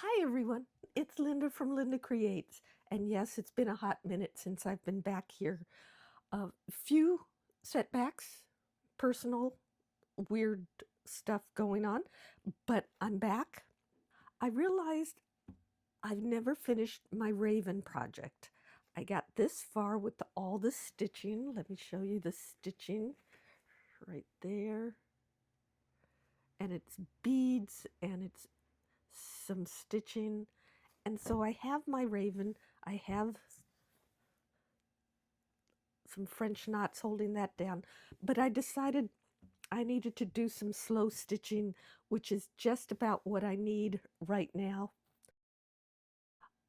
Hi everyone, it's Linda from LyndaCreates. And yes, it's been a hot minute since I've been back here. A few setbacks, personal, weird stuff going on, but I'm back. I realized I've never finished my Raven project. I got this far with all the stitching. Let me show you the stitching right there. And it's beads and it's some stitching. And so I have my Raven. I have some French knots holding that down, but I decided I needed to do some slow stitching, which is just about what I need right now.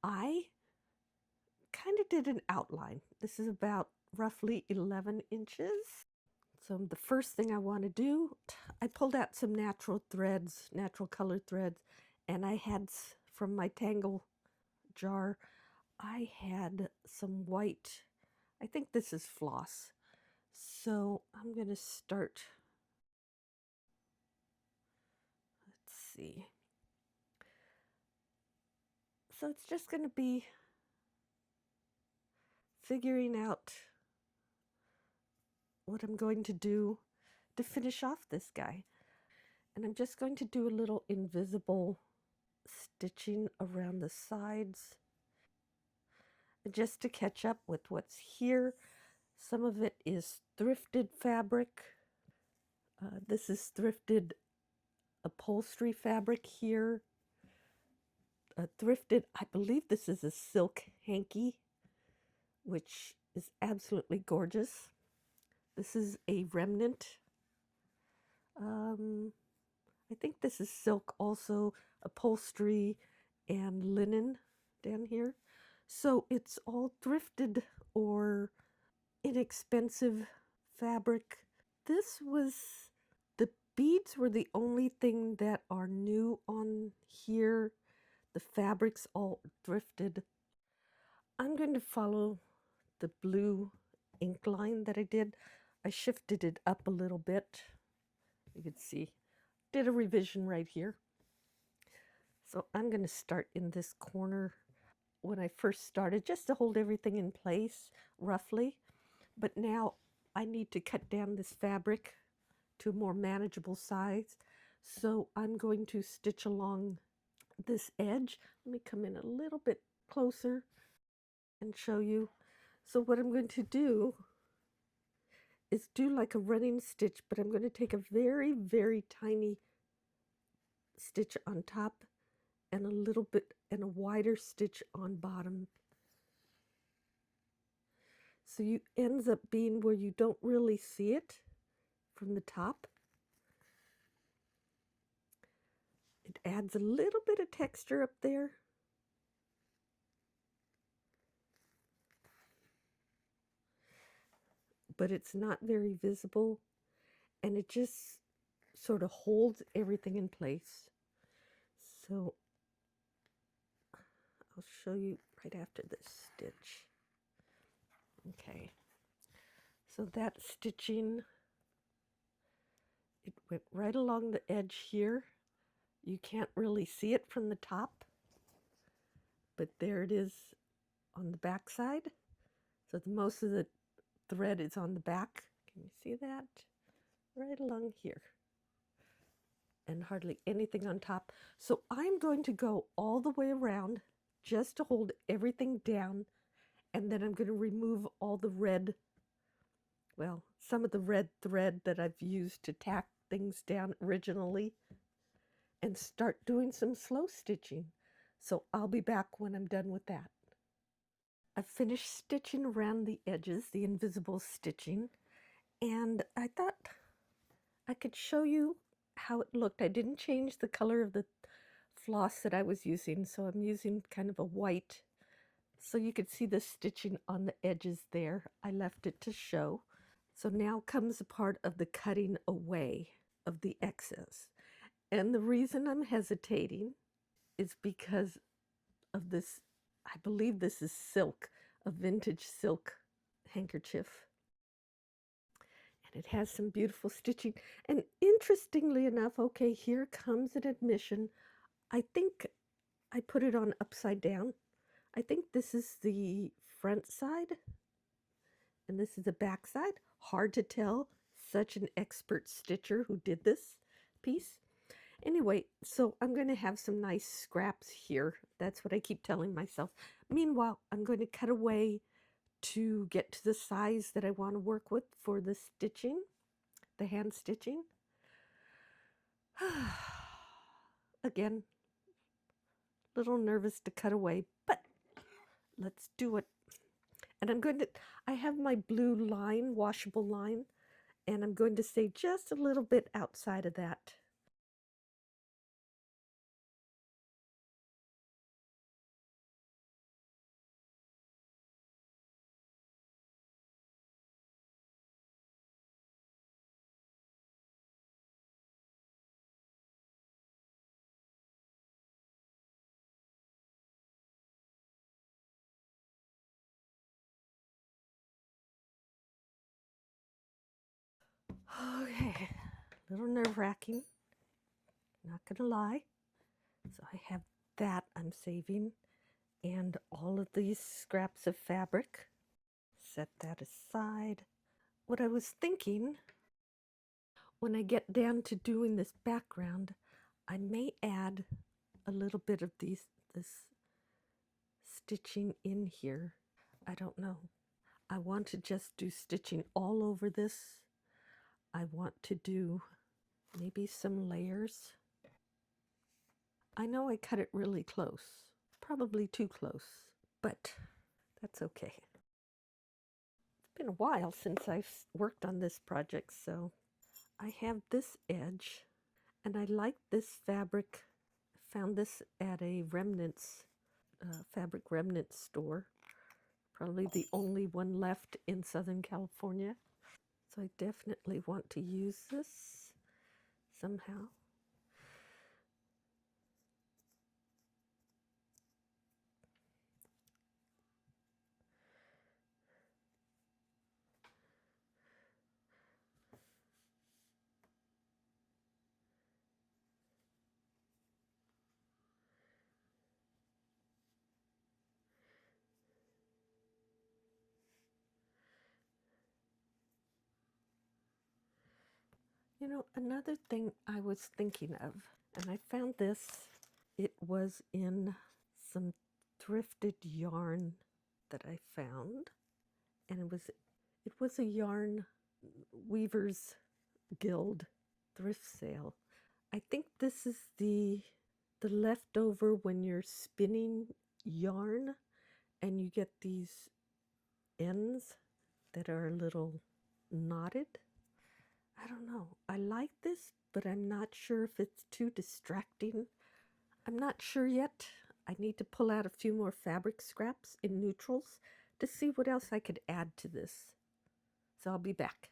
I kind of did an outline. This is about roughly 11 inches. So the first thing I want to do, I pulled out some natural threads, natural colored threads, and I had from my Tangle jar, I had some white, I think this is floss. So I'm going to start, let's see. So it's just going to be figuring out what I'm going to do to finish off this guy. And I'm just going to do a little invisible stitching around the sides just to catch up with what's here. Some of it is thrifted fabric. This is thrifted upholstery fabric here. Thrifted, I believe this is a silk hanky, which is absolutely gorgeous. This is a remnant. I think this is silk also, upholstery and linen down here. So it's all thrifted or inexpensive fabric. This was, the beads were the only thing that are new on here. The fabric's all thrifted. I'm going to follow the blue ink line that I did. I shifted it up a little bit. You can see, did a revision right here. So I'm going to start in this corner when I first started, just to hold everything in place roughly. But now I need to cut down this fabric to a more manageable size. So I'm going to stitch along this edge. Let me come in a little bit closer and show you. So what I'm going to do is do like a running stitch, but I'm going to take a very, very tiny stitch on top and a little bit and a wider stitch on bottom. So you ends up being where you don't really see it from the top. It adds a little bit of texture up there. But it's not very visible, and it just sort of holds everything in place. So I'll show you right after this stitch. Okay, so that stitching, it went right along the edge here. You can't really see it from the top, but there it is on the back side. So most of the thread is on the back. Can you see that? Right along here. And hardly anything on top. So I'm going to go all the way around just to hold everything down, and then I'm going to remove all the red, well, some of the red thread that I've used to tack things down originally, and start doing some slow stitching. So I'll be back when I'm done with that. I've finished stitching around the edges, the invisible stitching, and I thought I could show you how it looked. I didn't change the color of the floss that I was using, so I'm using kind of a white, so you could see the stitching on the edges there. I left it to show. So now comes the part of the cutting away of the excess. And the reason I'm hesitating is because of this, I believe this is silk, a vintage silk handkerchief. And it has some beautiful stitching. And interestingly enough, okay, here comes an admission. I think I put it on upside down. I think this is the front side and this is the back side. Hard to tell. Such an expert stitcher who did this piece. Anyway, so I'm going to have some nice scraps here. That's what I keep telling myself. Meanwhile, I'm going to cut away to get to the size that I want to work with for the stitching, the hand stitching. Again, a little nervous to cut away, but let's do it. And I have my blue line, washable line, and I'm going to stay just a little bit outside of that. Okay, a little nerve-wracking, not gonna lie. So I have that I'm saving, and all of these scraps of fabric. Set that aside. What I was thinking, when I get down to doing this background, I may add a little bit of this stitching in here. I don't know. I want to just do stitching all over this. I want to do maybe some layers. I know I cut it really close, probably too close, but that's okay. It's been a while since I've worked on this project, so I have this edge, and I like this fabric. I found this at a remnants, fabric remnants store, probably the only one left in Southern California. So I definitely want to use this somehow. You know, another thing I was thinking of, and I found this, it was in some thrifted yarn that I found, and it was a yarn weavers guild thrift sale. I think this is the leftover when you're spinning yarn and you get these ends that are a little knotted. I don't know. I like this, but I'm not sure if it's too distracting. I'm not sure yet. I need to pull out a few more fabric scraps in neutrals to see what else I could add to this. So I'll be back.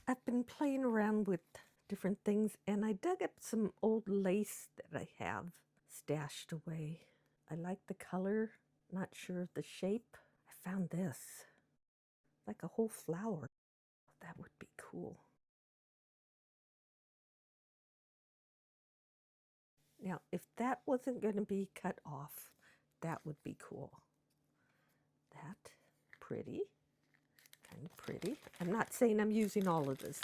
I've been playing around with different things, and I dug up some old lace that I have stashed away. I like the color, not sure of the shape. I found this, like a whole flower. That would be cool. Now, if that wasn't going to be cut off, that would be cool. That, pretty, kind of pretty. I'm not saying I'm using all of this.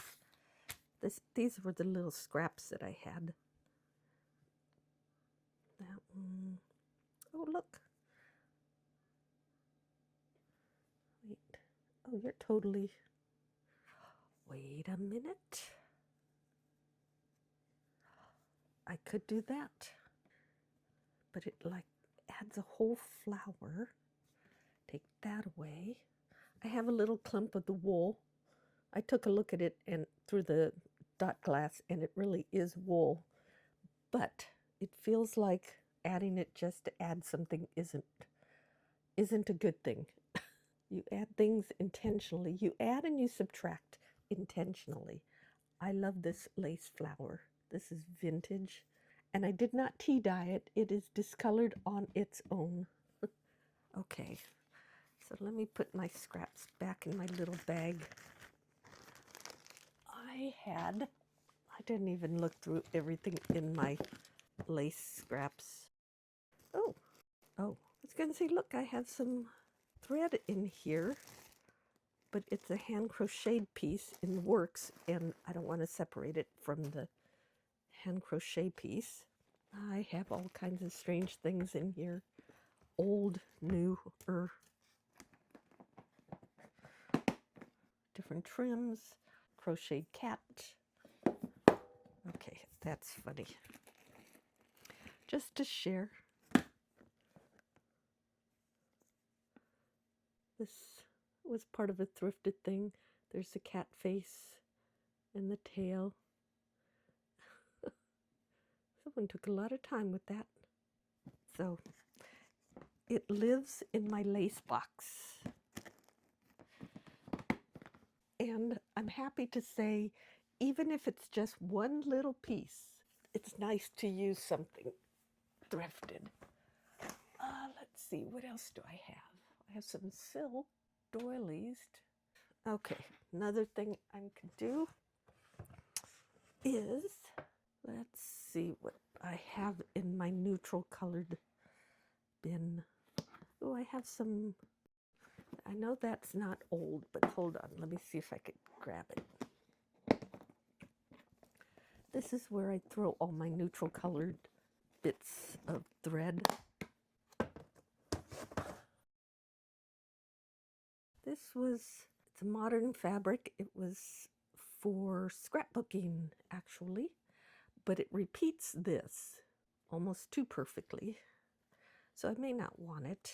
These were the little scraps that I had. That one. Oh, look. Wait. Oh, you're totally... Wait a minute. I could do that. But it like adds a whole flower. Take that away. I have a little clump of the wool. I took a look at it and through the dot glass, and it really is wool. But it feels like adding it just to add something isn't a good thing. You add things intentionally. You add and you subtract intentionally. I love this lace flower. This is vintage, and I did not tea dye it. It is discolored on its own. Okay, so let me put my scraps back in my little bag. I didn't even look through everything in my lace scraps. Oh, I was going to say, look, I have some thread in here, but it's a hand crocheted piece in the works, and I don't want to separate it from the hand crochet piece. I have all kinds of strange things in here, old, new, or different trims, crocheted cat. Okay, that's funny. Just to share. This was part of a thrifted thing. There's the cat face and the tail. Someone took a lot of time with that. So it lives in my lace box. And I'm happy to say, even if it's just one little piece, it's nice to use something thrifted. Let's see, what else do I have? I have some silk doilies. Okay, another thing I can do is, let's see what I have in my neutral colored bin. Oh, I have some, I know that's not old, but hold on, let me see if I can grab it. This is where I throw all my neutral colored bits of thread. It's a modern fabric. It was for scrapbooking, actually, but it repeats this almost too perfectly, so I may not want it.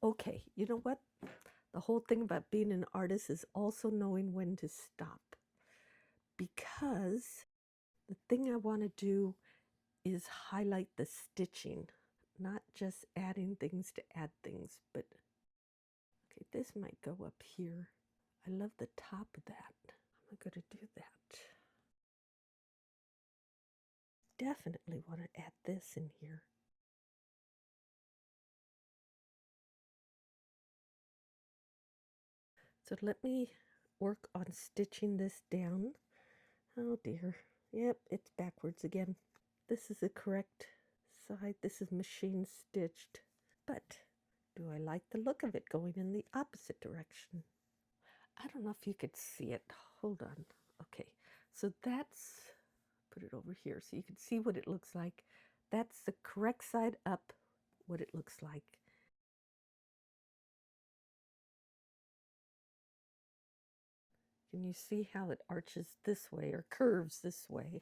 Okay, you know what? The whole thing about being an artist is also knowing when to stop, because the thing I want to do is highlight the stitching, not just adding things to add things, but okay, this might go up here. I love the top of that. I'm going to do that. Definitely want to add this in here. So let me work on stitching this down. Oh dear. Yep, it's backwards again. This is the correct side. This is machine stitched. But do I like the look of it going in the opposite direction? I don't know if you could see it. Hold on. Okay, so that's, put it over here so you can see what it looks like. That's the correct side up, what it looks like. Can you see how it arches this way or curves this way?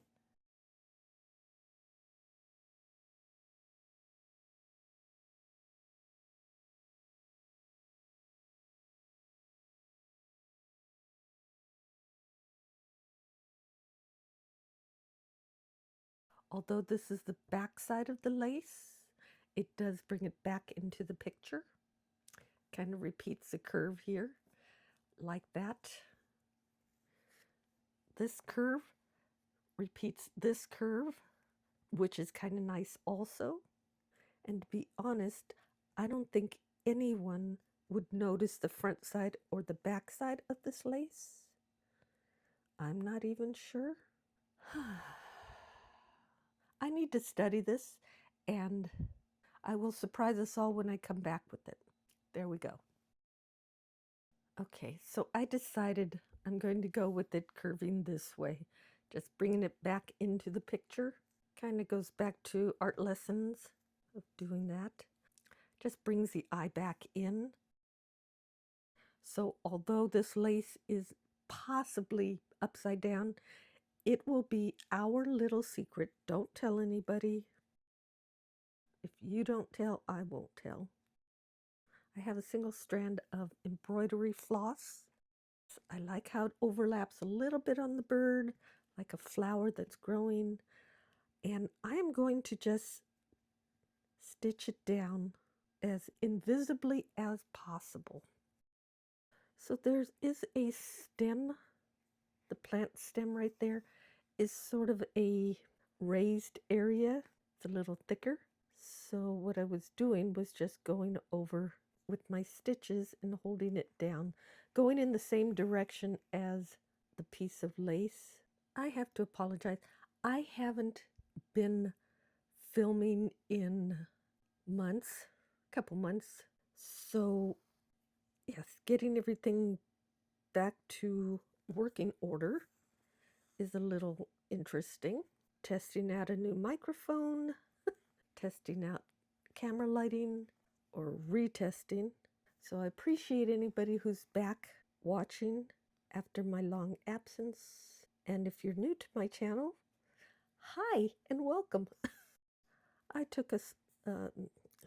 Although this is the back side of the lace, it does bring it back into the picture. Kind of repeats the curve here, like that. This curve repeats this curve, which is kind of nice also. And to be honest, I don't think anyone would notice the front side or the back side of this lace. I'm not even sure. I need to study this, and I will surprise us all when I come back with it. There we go. Okay, so I decided I'm going to go with it curving this way, just bringing it back into the picture. Kind of goes back to art lessons of doing that. Just brings the eye back in. So although this lace is possibly upside down, it will be our little secret. Don't tell anybody. If you don't tell, I won't tell. I have a single strand of embroidery floss. I like how it overlaps a little bit on the bird, like a flower that's growing. And I'm going to just stitch it down as invisibly as possible. So there is a stem, the plant stem right there is sort of a raised area. It's a little thicker. So what I was doing was just going over with my stitches and holding it down, going in the same direction as the piece of lace. I have to apologize. I haven't been filming in months, couple months. So, yes, getting everything back to working order is a little interesting. Testing out a new microphone, testing out camera lighting, or retesting. So I appreciate anybody who's back watching after my long absence. And if you're new to my channel, hi and welcome. I took a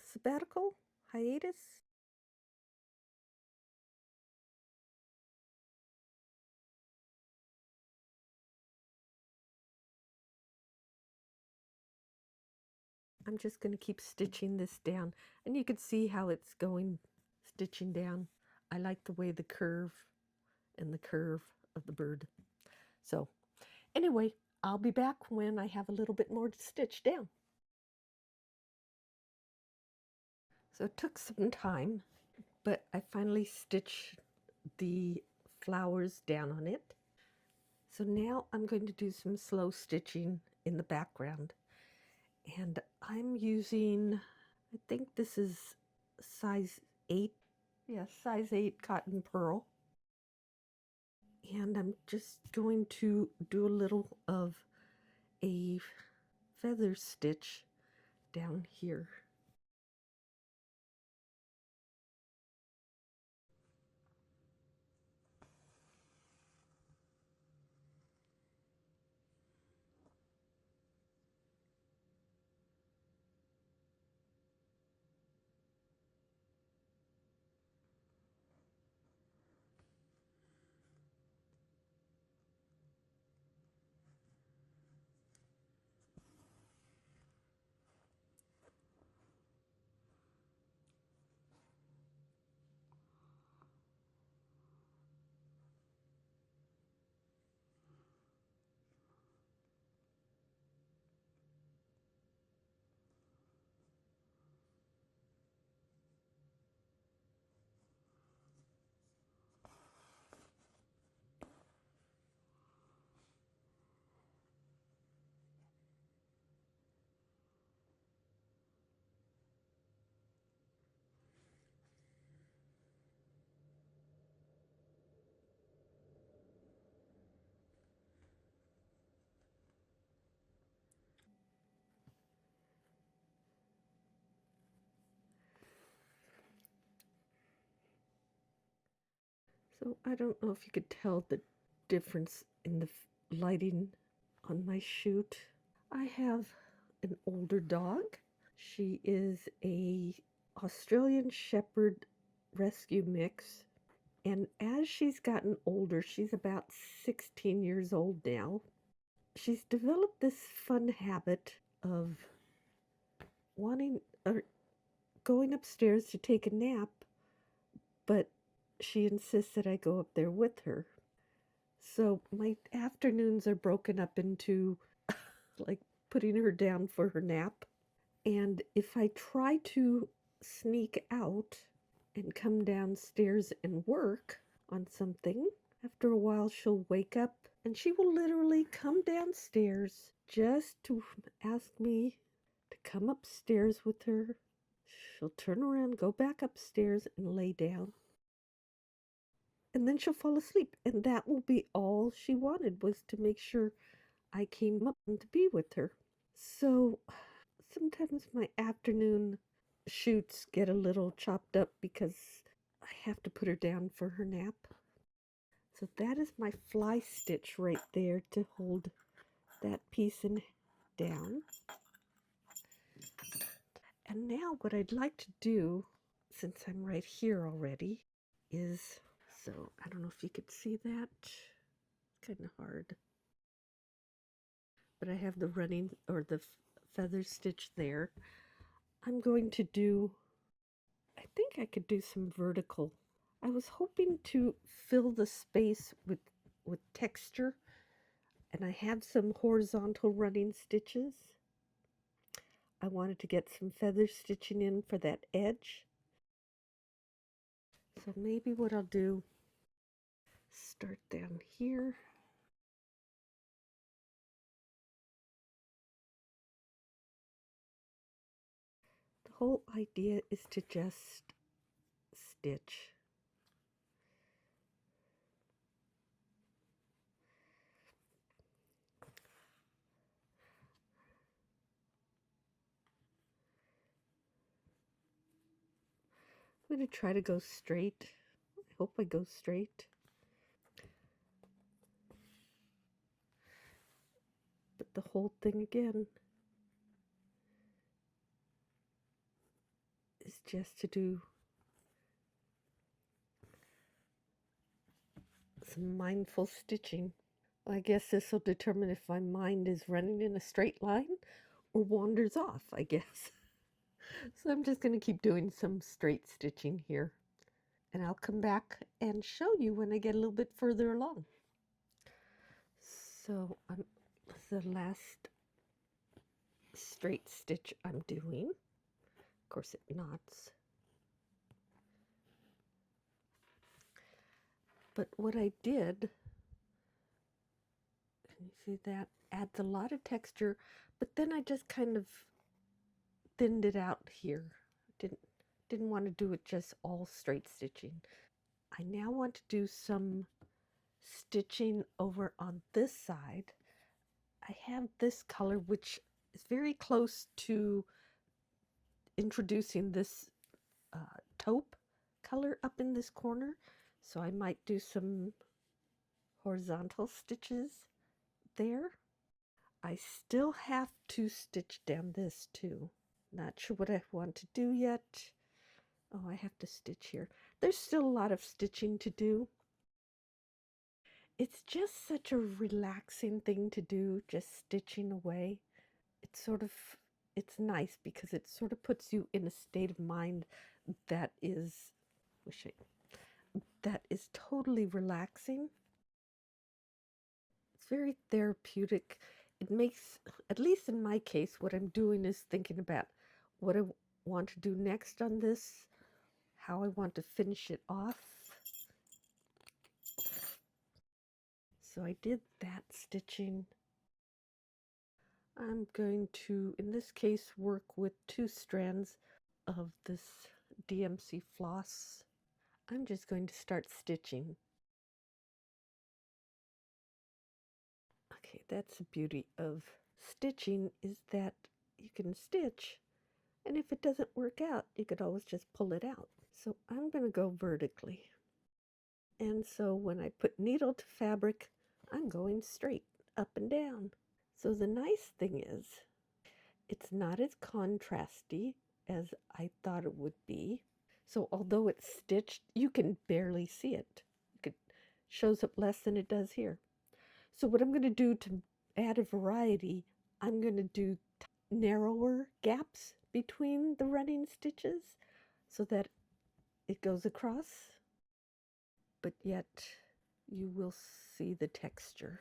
sabbatical hiatus. I'm just going to keep stitching this down, and you can see how it's going, stitching down. I like the way the curve and the curve of the bird. So anyway, I'll be back when I have a little bit more to stitch down. So it took some time, but I finally stitched the flowers down on it. So now I'm going to do some slow stitching in the background. And I'm using, I think this is size 8. Yeah, size 8 cotton pearl. And I'm just going to do a little of a feather stitch down here. So I don't know if you could tell the difference in the lighting on my shoot. I have an older dog. She is a Australian Shepherd rescue mix. And as she's gotten older, she's about 16 years old now, she's developed this fun habit of wanting or going upstairs to take a nap, but she insists that I go up there with her. So my afternoons are broken up into like putting her down for her nap. And if I try to sneak out and come downstairs and work on something, after a while she'll wake up and she will literally come downstairs just to ask me to come upstairs with her. She'll turn around, go back upstairs, and lay down. And then she'll fall asleep. And that will be all she wanted, was to make sure I came up to be with her. So sometimes my afternoon shoots get a little chopped up because I have to put her down for her nap. So that is my fly stitch right there to hold that piece in down. And now what I'd like to do, since I'm right here already, is, so I don't know if you could see that. It's kind of hard. But I have the running or the feather stitch there. I'm going to do, I think I could do some vertical. I was hoping to fill the space with texture, and I have some horizontal running stitches. I wanted to get some feather stitching in for that edge. So maybe what I'll do, start down here. whole idea is to just stitch. I'm going to try to go straight. I hope I go straight. But the whole thing again is just to do some mindful stitching. I guess this will determine if my mind is running in a straight line or wanders off, I guess. So I'm just going to keep doing some straight stitching here. And I'll come back and show you when I get a little bit further along. So the last straight stitch I'm doing. Of course it knots. But what I did, can you see that? Adds a lot of texture, but then I just kind of thinned it out here. Didn't want to do it just all straight stitching. I now want to do some stitching over on this side. I have this color which is very close to introducing this taupe color up in this corner, so I might do some horizontal stitches there. I still have to stitch down this too. Not sure what I want to do yet. Oh, I have to stitch here. There's still a lot of stitching to do. It's just such a relaxing thing to do, just stitching away. It's nice because it sort of puts you in a state of mind that is, that is totally relaxing. It's very therapeutic. It makes, at least in my case, what I'm doing is thinking about what I want to do next on this, how I want to finish it off. So I did that stitching. I'm going to, in this case, work with 2 strands of this DMC floss. I'm just going to start stitching. Okay, that's the beauty of stitching, is that you can stitch, and if it doesn't work out, you could always just pull it out. So I'm going to go vertically. And so when I put needle to fabric, I'm going straight up and down. So the nice thing is, it's not as contrasty as I thought it would be. So although it's stitched, you can barely see it. It shows up less than it does here. So what I'm going to do to add a variety, I'm going to do narrower gaps between the running stitches so that it goes across, but yet you will see the texture.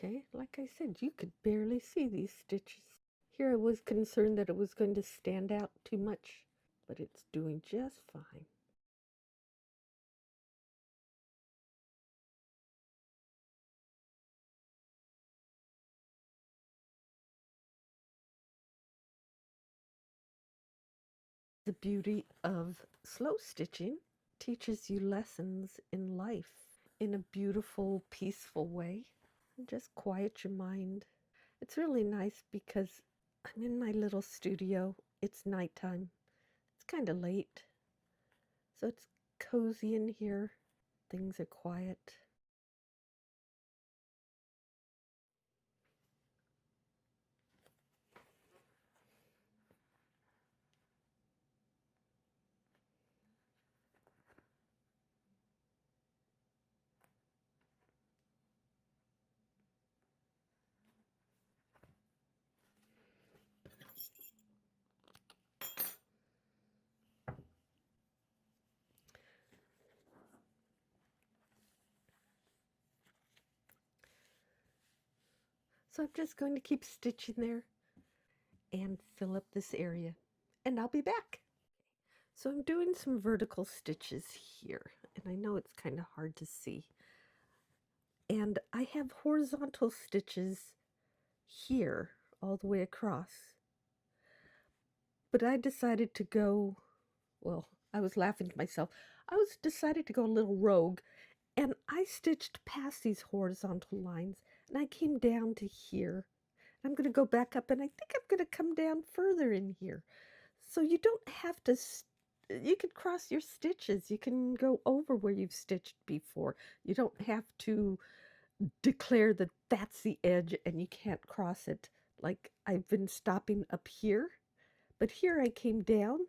Okay, like I said, you could barely see these stitches. Here I was concerned that it was going to stand out too much, but it's doing just fine. The beauty of slow stitching teaches you lessons in life in a beautiful, peaceful way. And just quiet your mind. It's really nice because I'm in my little studio. It's nighttime. It's kind of late. So it's cozy in here. Things are quiet. So I'm just going to keep stitching there and fill up this area, and I'll be back. So I'm doing some vertical stitches here, and I know it's kind of hard to see. And I have horizontal stitches here all the way across. But I decided to go, well, I was laughing to myself. Decided to go a little rogue, and I stitched past these horizontal lines, and I came down to here. I'm going to go back up, and I think I'm going to come down further in here. So you don't have to, you can cross your stitches. You can go over where you've stitched before. You don't have to declare that that's the edge and you can't cross it. Like I've been stopping up here, but here I came down,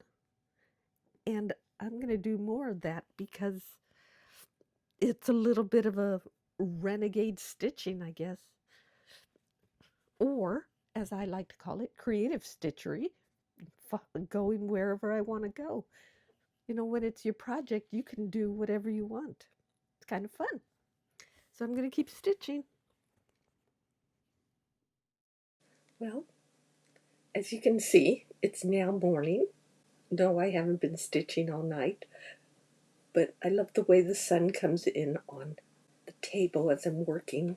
and I'm going to do more of that because it's a little bit of a renegade stitching, I guess. Or, as I like to call it, creative stitchery, going wherever I want to go. You know, when it's your project, you can do whatever you want. It's kind of fun. So I'm going to keep stitching. Well, as you can see, it's now morning. No, I haven't been stitching all night, but I love the way the sun comes in on the table as I'm working.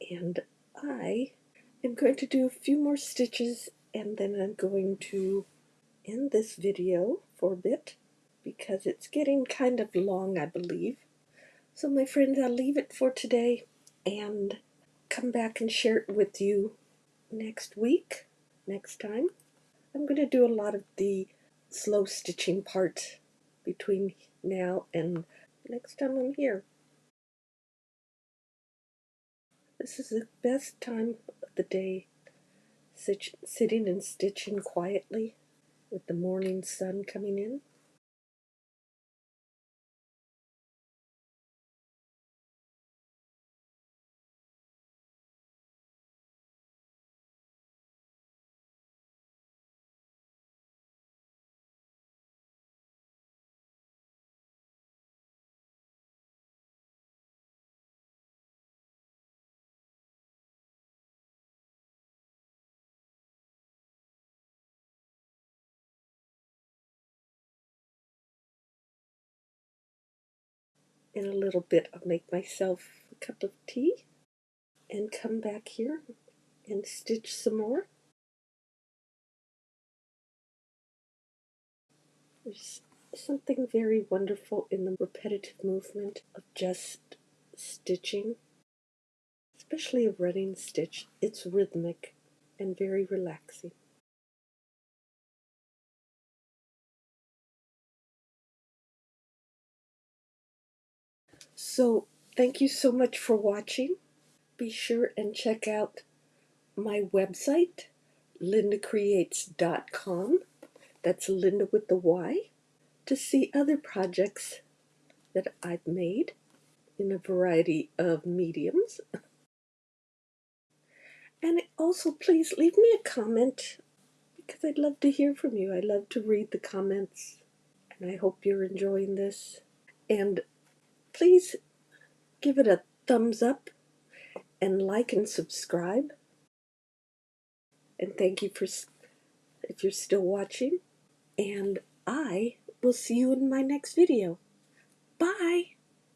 And I am going to do a few more stitches, and then I'm going to end this video for a bit because it's getting kind of long, I believe. So my friends, I'll leave it for today and come back and share it with you next week, next time. I'm going to do a lot of the slow stitching part between now and next time I'm here. This is the best time of the day, sitting and stitching quietly with the morning sun coming in. In a little bit, I'll make myself a cup of tea and come back here and stitch some more. There's something very wonderful in the repetitive movement of just stitching, especially a running stitch. It's rhythmic and very relaxing. So, thank you so much for watching. Be sure and check out my website, LyndaCreates.com. That's Linda with the Y, to see other projects that I've made in a variety of mediums. And also, please leave me a comment because I'd love to hear from you. I love to read the comments, and I hope you're enjoying this. And please give it a thumbs up and like and subscribe. And thank you for if you're still watching. And I will see you in my next video. Bye!